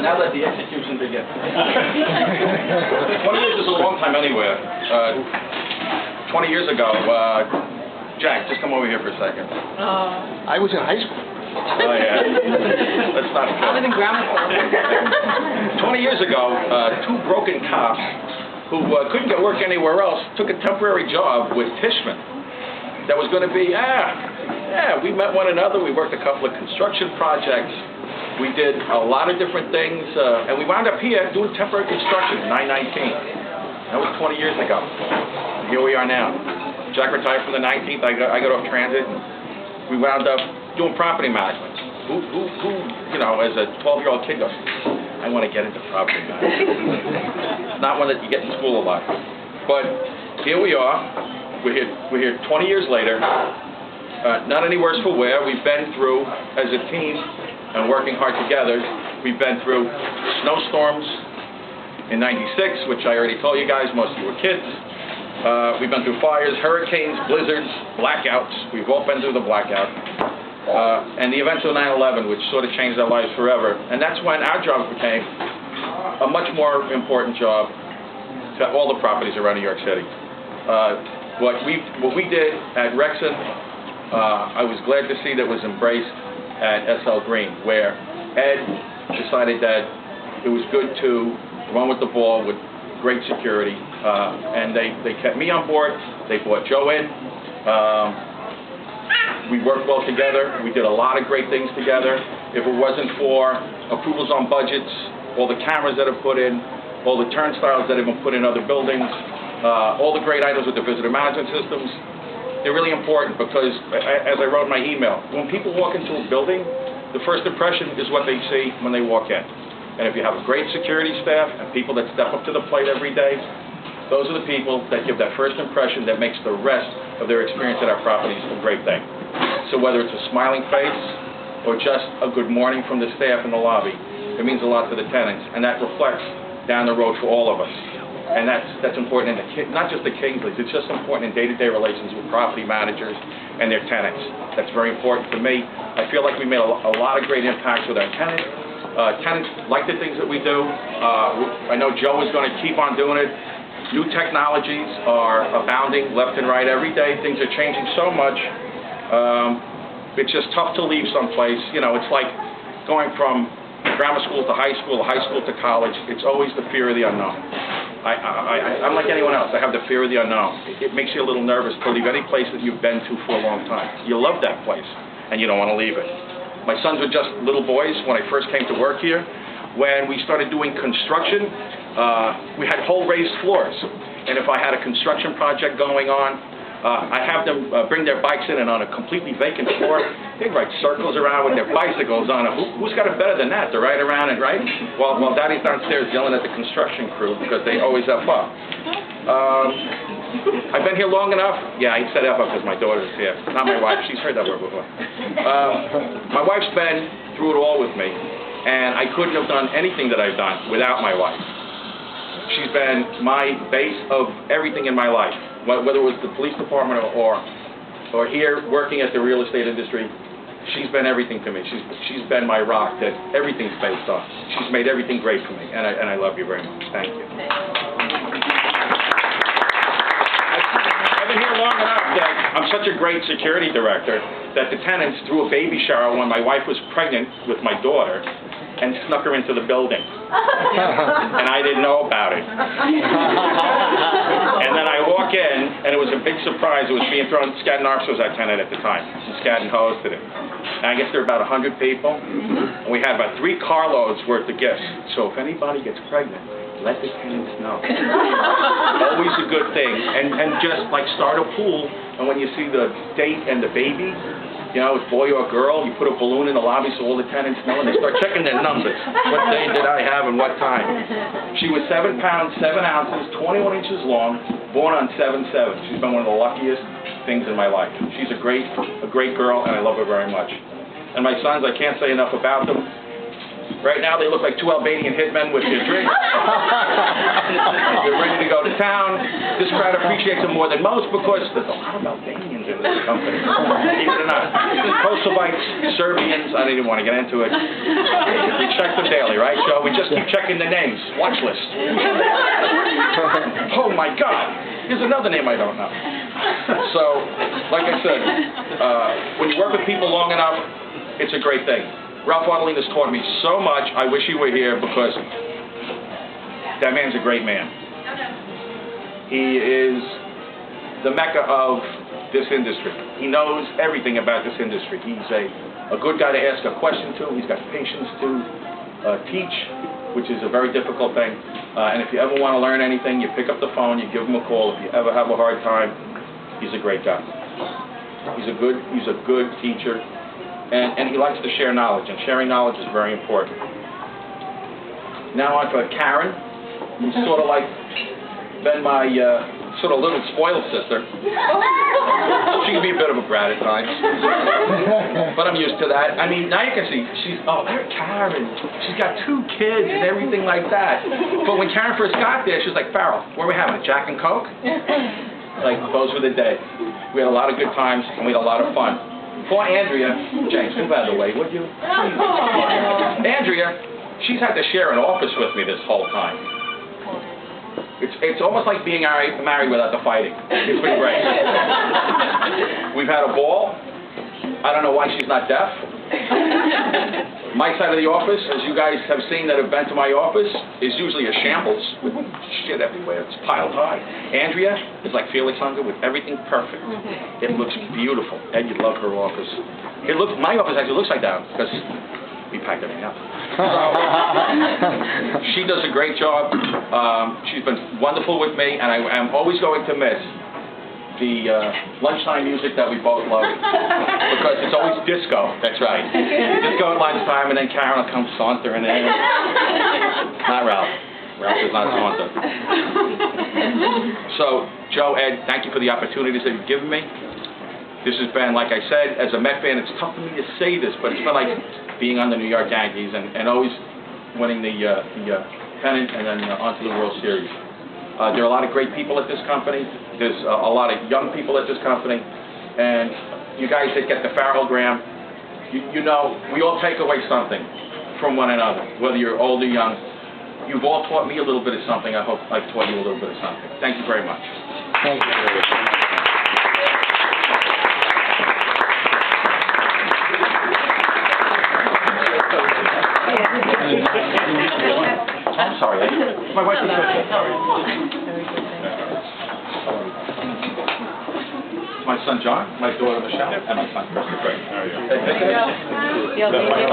Now let the execution begin. 20 years is a long time anywhere. 20 years ago, Jack, just come over here for a second. I was in high school. Oh, yeah. Let's not. I was in grammar school. 20 years ago, two broken cops who couldn't get work anywhere else took a temporary job with Tishman. That was going to be, we met one another. We worked a couple of construction projects. We did a lot of different things, and we wound up here doing temporary construction in 919. That was 20 years ago. And here we are now. Jack retired from the 19th. I got off transit. And we wound up doing property management. Who, you know, as a 12-year-old kid goes, I want to get into property management. It's not one that you get in school a lot. But here we are. We're here 20 years later. Not any worse for wear. We've been through, as a team, and working hard together, we've been through snowstorms in '96, which I already told you guys, most of you were kids. We've been through fires, hurricanes, blizzards, blackouts. We've all been through the blackout. And the events of 9/11, which sort of changed our lives forever. And that's when our job became a much more important job to all the properties around New York City. What we did at Rexon, I was glad to see that was embraced at SL Green, where Ed decided that it was good to run with the ball with great security, and they kept me on board. They brought Joe in. We worked well together. We did a lot of great things together. If it wasn't for approvals on budgets, all the cameras that are put in, all the turnstiles that have been put in other buildings, all the great items with the visitor management systems, they're really important because, as I wrote in my email, when people walk into a building, the first impression is what they see when they walk in. And if you have a great security staff and people that step up to the plate every day, those are the people that give that first impression that makes the rest of their experience at our properties a great thing. So whether it's a smiling face or just a good morning from the staff in the lobby, it means a lot to the tenants, and that reflects down the road for all of us. And that's important in not just the Kingsleys, it's just important in day-to-day relations with property managers and their tenants. That's very important to me. I feel like we made a lot of great impacts with our tenants. Tenants like the things that we do. I know Joe is going to keep on doing it. New technologies are abounding left and right every day. Things are changing so much. It's just tough to leave someplace. You know, it's like going from grammar school to high school to college. It's always the fear of the unknown. I'm like anyone else. I have the fear of the unknown. It makes you a little nervous to leave any place that you've been to for a long time. You love that place, and you don't want to leave it. My sons were just little boys when I first came to work here. When we started doing construction, we had whole raised floors. And if I had a construction project going on, I have them bring their bikes in, and on a completely vacant floor, they'd ride circles around with their bicycles on it. Who's got it better than that, to ride around and ride? While Daddy's downstairs yelling at the construction crew because they always F up. I've been here long enough. Yeah, I said F up because my daughter's here. Not my wife. She's heard that word before. My wife's been through it all with me, and I couldn't have done anything that I've done without my wife. She's been my base of everything in my life. Whether it was the police department or here working at the real estate industry, she's been everything to me. She's been my rock that everything's based on. She's made everything great for me, and I love you very much. Thank you. I've been here long enough that I'm such a great security director that the tenants threw a baby shower when my wife was pregnant with my daughter and snuck her into the building. And I didn't know about it. And then I walk in, and it was a big surprise. It was being thrown. Skadden Arps was our tenant at the time, and Skadden hosted it. And I guess there were about 100 people, and we had about 3 carloads worth of gifts. So if anybody gets pregnant, let the tenants know. Always a good thing. And just like start a pool, and when you see the date and the baby, you know, it's boy or girl, you put a balloon in the lobby so all the tenants know, and they start checking their numbers. What day did I have and what time? She was 7 pounds, 7 ounces, 21 inches long, born on 7/7. She's been one of the luckiest things in my life. She's a great girl, and I love her very much. And my sons, I can't say enough about them. Right now, they look like two Albanian hitmen with their drinks. They're ready to go to town. This crowd appreciates them more than most because there's a lot of Albanians in this company. Believe it or not. Kosovites, Serbians, I don't even want to get into it. We check them daily, right, Joe? We just keep checking the names. Watch list. Oh, my God. Here's another name I don't know. So, like I said, when you work with people long enough, it's a great thing. Ralph Waterling has taught me so much. I wish he were here because that man's a great man. He is the mecca of this industry. He knows everything about this industry. He's a good guy to ask a question to. He's got patience to teach, which is a very difficult thing. And if you ever want to learn anything, you pick up the phone, you give him a call. If you ever have a hard time, he's a great guy. He's a good teacher. And he likes to share knowledge, and sharing knowledge is very important. Now on to Karen, who's sort of like been my sort of little spoiled sister. She can be a bit of a brat at times, but I'm used to that. I mean, now you can see, Karen, she's got 2 kids and everything like that. But when Karen first got there, she was like, Farrell, what are we having, a Jack and Coke? Like, those were the days. We had a lot of good times, and we had a lot of fun. Poor Andrea, James, move out of the way, would you? Andrea, she's had to share an office with me this whole time. It's almost like being married without the fighting. It's been great. We've had a ball. I don't know why she's not deaf. My side of the office, as you guys have seen that have been to my office, is usually a shambles with shit everywhere. It's piled high. Andrea is like Felix Unger with everything perfect. It looks beautiful. Ed, you'd love her office. My office actually looks like that because we packed everything up. She does a great job. She's been wonderful with me, and I am always going to miss the lunchtime music that we both love, because it's always disco. That's right. Disco at lunchtime, and then Karen will come sauntering in. Not Ralph. Ralph does not saunter. So, Joe, Ed, thank you for the opportunities that you've given me. This has been, like I said, as a Met fan, it's tough for me to say this, but it's been like being on the New York Yankees and always winning the pennant and then onto the World Series. There are a lot of great people at this company. There's a lot of young people at this company. And you guys that get the Farrell-gram, you know, we all take away something from one another, whether you're old or young. You've all taught me a little bit of something. I hope I've taught you a little bit of something. Thank you very much. Thank you. I'm sorry. My wife is good. My son John, my daughter Michelle, and my son Christopher.